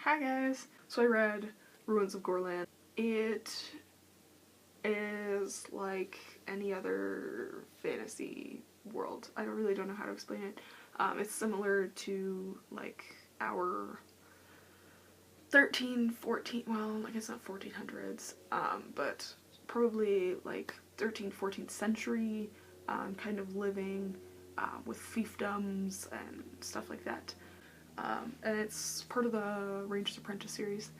Hi guys! So I read Ruins of Gorlan. It is like any other fantasy world. I really don't know how to explain it. It's similar to like our 14, well, I guess not 1400s, but probably like 13th, 14th century kind of living with fiefdoms and stuff like that. And it's part of the Ranger's Apprentice series.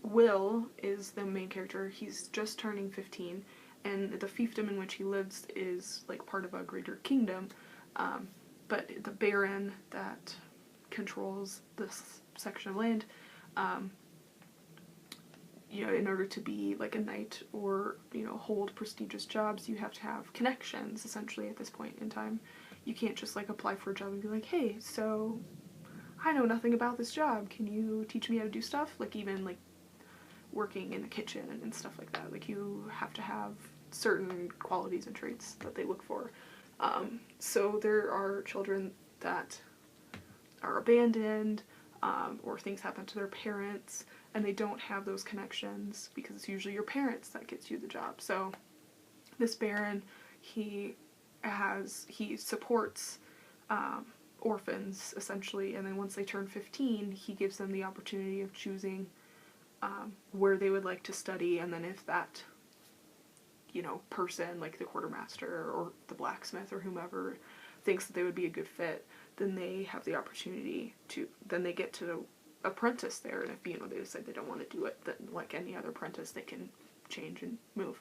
Will is the main character. He's just turning 15, and the fiefdom in which he lives is like part of a greater kingdom, but the baron that controls this section of land, you know, in order to be like a knight or, you know, hold prestigious jobs, you have to have connections, essentially, at this point in time. You can't just like apply for a job and be like, hey, so I know nothing about this job, can you teach me how to do stuff? Like, even like working in the kitchen and stuff like that. Like, you have to have certain qualities and traits that they look for. So there are children that are abandoned, or things happen to their parents and they don't have those connections because it's usually your parents that gets you the job. So this baron, he supports orphans, essentially, and then once they turn 15, he gives them the opportunity of choosing where they would like to study, and then if that, you know, person, like the quartermaster or the blacksmith or whomever, thinks that they would be a good fit, then they have the opportunity to, then they get to apprentice there, and if, you know, they decide they don't want to do it, then like any other apprentice, they can change and move.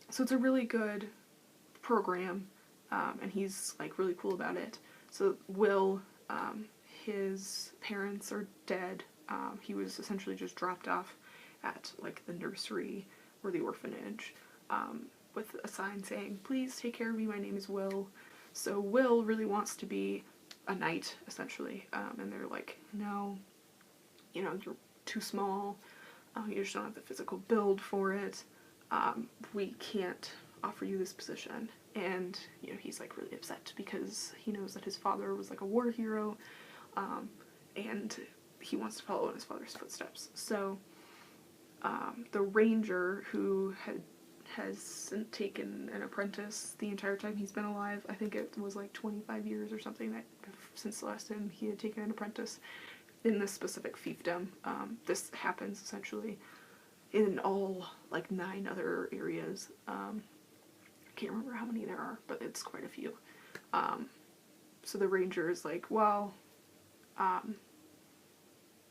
So it's a really good program, and he's like really cool about it. So Will, his parents are dead. He was essentially just dropped off at like the nursery or the orphanage, with a sign saying, please take care of me, my name is Will. So Will really wants to be a knight, essentially, and they're like, no, you know, you're too small, you just don't have the physical build for it, we can't offer you this position. And, you know, he's like really upset because he knows that his father was like a war hero, and he wants to follow in his father's footsteps. So the ranger, who hasn't taken an apprentice the entire time he's been alive, I think it was like 25 years or something that since the last time he had taken an apprentice in this specific fiefdom. This happens essentially in all like 9 other areas. I can't remember how many there are, but it's quite a few. So the ranger is like, well,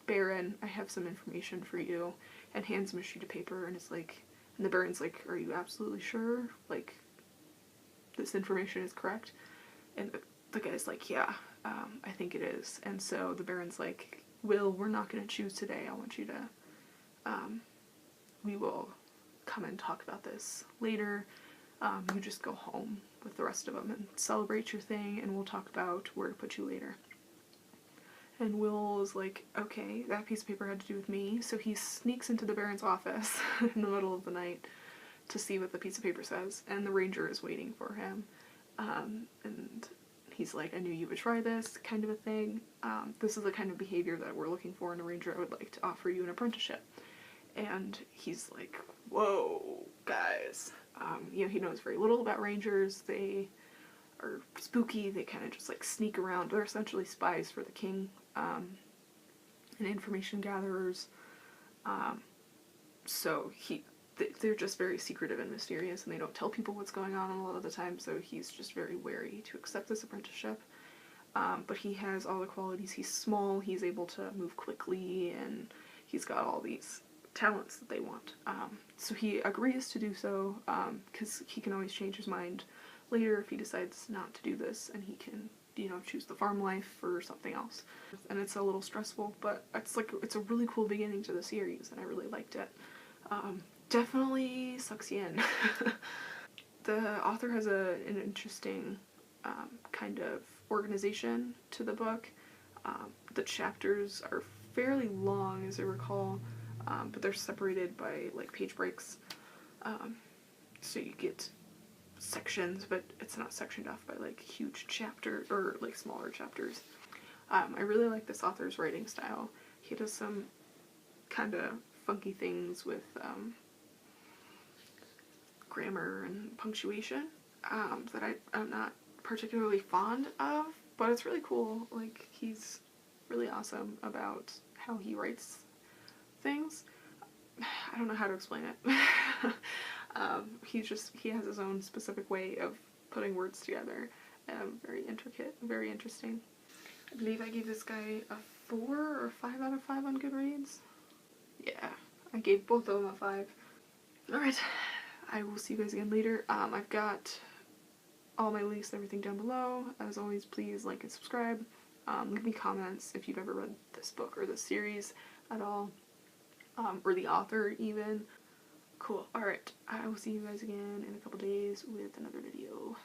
Baron, I have some information for you, and hands him a sheet of paper, and it's like, and the Baron's like, are you absolutely sure? Like, this information is correct? And the guy's like, yeah, I think it is. And so the Baron's like, Will, we're not going to choose today. I want you to, we will come and talk about this later. You just go home with the rest of them and celebrate your thing, and we'll talk about where to put you later. And Will is like, okay, that piece of paper had to do with me, so he sneaks into the Baron's office in the middle of the night to see what the piece of paper says, and the ranger is waiting for him. And he's like, I knew you would try this, kind of a thing. This is the kind of behavior that we're looking for in a ranger. I would like to offer you an apprenticeship. And he's like, whoa, guys. You know, he knows very little about rangers. They are spooky. They kind of just like sneak around. They're essentially spies for the king, and information gatherers. So they're just very secretive and mysterious, and they don't tell people what's going on a lot of the time, so he's just very wary to accept this apprenticeship. But he has all the qualities. He's small, he's able to move quickly, and he's got all these talents that they want. So he agrees to do so, because he can always change his mind later if he decides not to do this, and he can, you know, choose the farm life or something else. And it's a little stressful, but it's a really cool beginning to the series, and I really liked it. Definitely sucks you in. The author has an interesting kind of organization to the book. The chapters are fairly long, as I recall, but they're separated by like page breaks, so you get sections, but it's not sectioned off by like huge chapter or like smaller chapters. I really like this author's writing style. He does some kind of funky things with grammar and punctuation that I'm not particularly fond of, but it's really cool. Like, he's really awesome about how he writes things. I don't know how to explain it. He has his own specific way of putting words together. Very intricate, very interesting. I believe I gave this guy a 4 or 5 out of 5 on Goodreads. Yeah, I gave both of them a 5. Alright, I will see you guys again later. I've got all my links and everything down below. As always, please like and subscribe. Leave me comments if you've ever read this book or this series at all, or the author even. Cool. Alright, I will see you guys again in a couple days with another video.